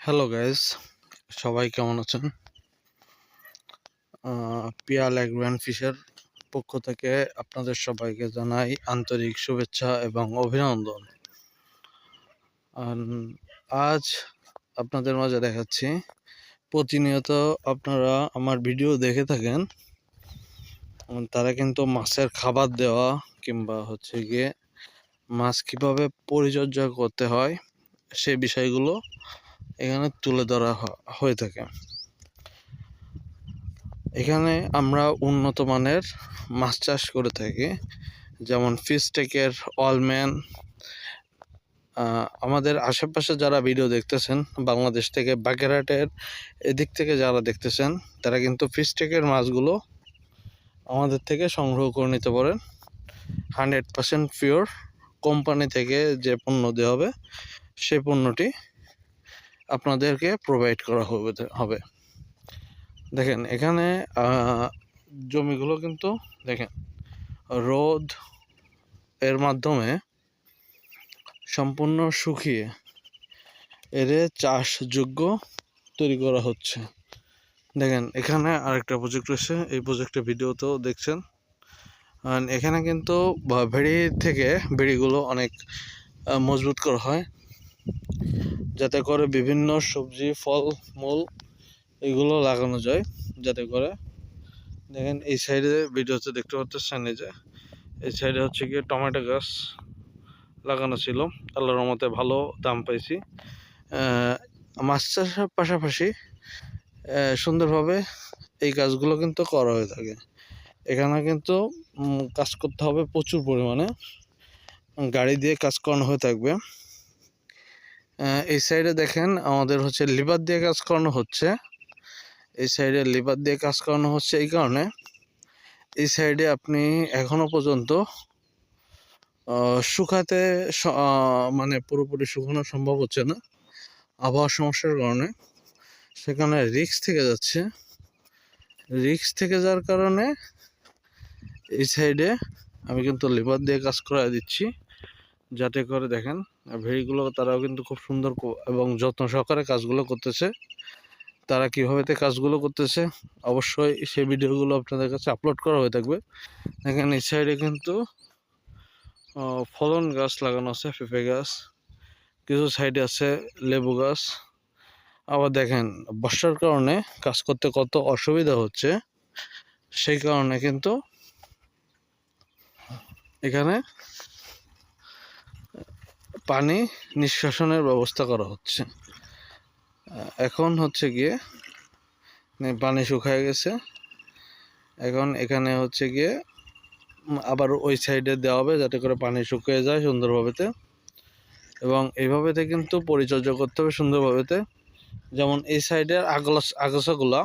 Hello guys, সবাই কেমন আছেন? পিয়াল অ্যাগ্রো ফিশের পক্ষ থেকে আপনাদের সবাইকে জানাই আন্তরিক শুভেচ্ছা এবং অভিনন্দন। আজ আপনাদের মাঝে দেখাচ্ছি, প্রতিনিয়ত আপনারা আমার ভিডিও দেখে থাকেন, তারা কিন্তু মাছের খাবার দেওয়া কিংবা হচ্ছে গিয়ে মাছ কীভাবে পরিচর্যা করতে হয় সেই বিষয়গুলো এখানে তুলে ধরা হয়ে থাকে। এখানে আমরা উন্নত মানের মাছ চাষ করে থাকি, যেমন ফিশটেকের অলম্যান। আমাদের আশেপাশে যারা ভিডিও দেখতেছেন, বাংলাদেশ থেকে বাগেরহাটের এদিক থেকে যারা দেখতেছেন, তারা কিন্তু ফিশটেকের মাছগুলো আমাদের থেকে সংগ্রহ করে নিতে পারেন। 100% পিওর কোম্পানি থেকে যে পণ্য দেওয়া হবে সেই পণ্যটি আপনাদেরকে প্রোভাইড করা হবে। দেখেন এখানে জমিগুলো কিন্তু দেখেন রোদ এর মাধ্যমে সম্পূর্ণ শুকিয়ে এর চাষযোগ্য তৈরি করা হচ্ছে। দেখেন এখানে আরেকটা প্রজেক্ট রয়েছে, এই প্রজেক্টের ভিডিওতেও দেখছেন। এখানে কিন্তু বেড়িগুলো অনেক মজবুত করা হয়, যাতে করে বিভিন্ন সবজি ফল মূল এগুলো লাগানো যায়, যাতে করে দেখেন এই সাইডে ভিডিওতে দেখতে পাচ্ছেন, এই সাইডে হচ্ছে গিয়ে টমেটো গাছ লাগানো ছিল। আল্লাহর রহমতে ভালো দাম পাইছি। মাছ চাষের পাশাপাশি সুন্দরভাবে এই কাজগুলো কিন্তু করা হয়ে থাকে। এখানে কিন্তু কাজ করতে হবে প্রচুর পরিমাণে, গাড়ি দিয়ে কাজ করানো হয়ে থাকবে। এই সাইডে দেখেন আমাদের হচ্ছে লিভার দিয়ে কাজ করানো হচ্ছে। এই সাইডে লিভার দিয়ে কাজ করানো হচ্ছে এই কারণে, এই সাইডে আপনি এখনো পর্যন্ত শুকাতে মানে পুরোপুরি শুকানো সম্ভব হচ্ছে না, আবহাওয়ার সমস্যার কারণে। সেখানে রিস্ক থেকে যাচ্ছে, রিস্ক থেকে যাওয়ার কারণে এই সাইডে আমি কিন্তু লিভার দিয়ে কাজ করাই দিচ্ছি, যাতে করে দেখেন ভেড়িগুলো তারাও কিন্তু খুব সুন্দর এবং যত্ন সহকারে কাজগুলো করতেছে। তারা কীভাবে কাজগুলো করতেছে অবশ্যই সেই ভিডিওগুলো আপনাদের কাছে আপলোড করা হয়ে থাকবে। দেখেন এই সাইডে কিন্তু ফলন গাছ লাগানো আছে, পেঁপে গাছ, কিছু সাইডে আছে লেবু গাছ। আবার দেখেন বর্ষার কারণে কাজ করতে কত অসুবিধা হচ্ছে, সেই কারণে কিন্তু এখানে পানি নিষ্কাশনের ব্যবস্থা করা হচ্ছে। এখন হচ্ছে গিয়ে পানি শুকায় গেছে, এখন এখানে হচ্ছে গিয়ে আবার ওই সাইডে দেওয়া হবে, যাতে করে পানি শুকিয়ে যায় সুন্দরভাবেতে। এবং এইভাবেতে কিন্তু পরিচর্যা করতে হবে সুন্দরভাবেতে। যেমন এই সাইডের আগাছাগুলা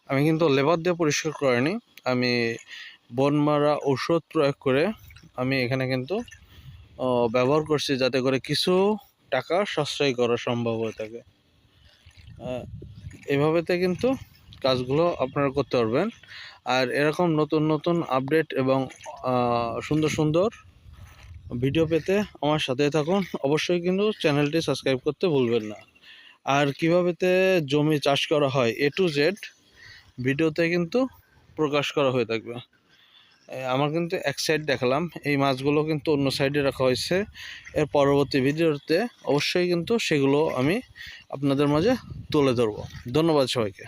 আমি কিন্তু লেবার দিয়ে পরিষ্কার করিনি, আমি বন মারা ওষুধ প্রয়োগ করে আমি এখানে কিন্তু ব্যবহার করছি, যাতে করে কিছু টাকা সাশ্রয় করা সম্ভব হয়ে থাকে। এভাবেতে কিন্তু কাজগুলো আপনারা করতে পারবেন। আর এরকম নতুন নতুন আপডেট এবং সুন্দর সুন্দর ভিডিও পেতে আমার সাথে থাকুন। অবশ্যই কিন্তু চ্যানেলটি সাবস্ক্রাইব করতে ভুলবেন না। আর কীভাবেতে জমি চাষ করা হয় A to Z ভিডিওতে কিন্তু প্রকাশ করা হয়ে থাকবে। আমার কিন্তু এক সাইড দেখালাম, এই মাছগুলো কিন্তু অন্য সাইডে রাখা হয়েছে। এর পরবর্তী ভিডিওতে অবশ্যই কিন্তু সেগুলো আমি আপনাদের মাঝে তুলে ধরব। ধন্যবাদ সবাইকে।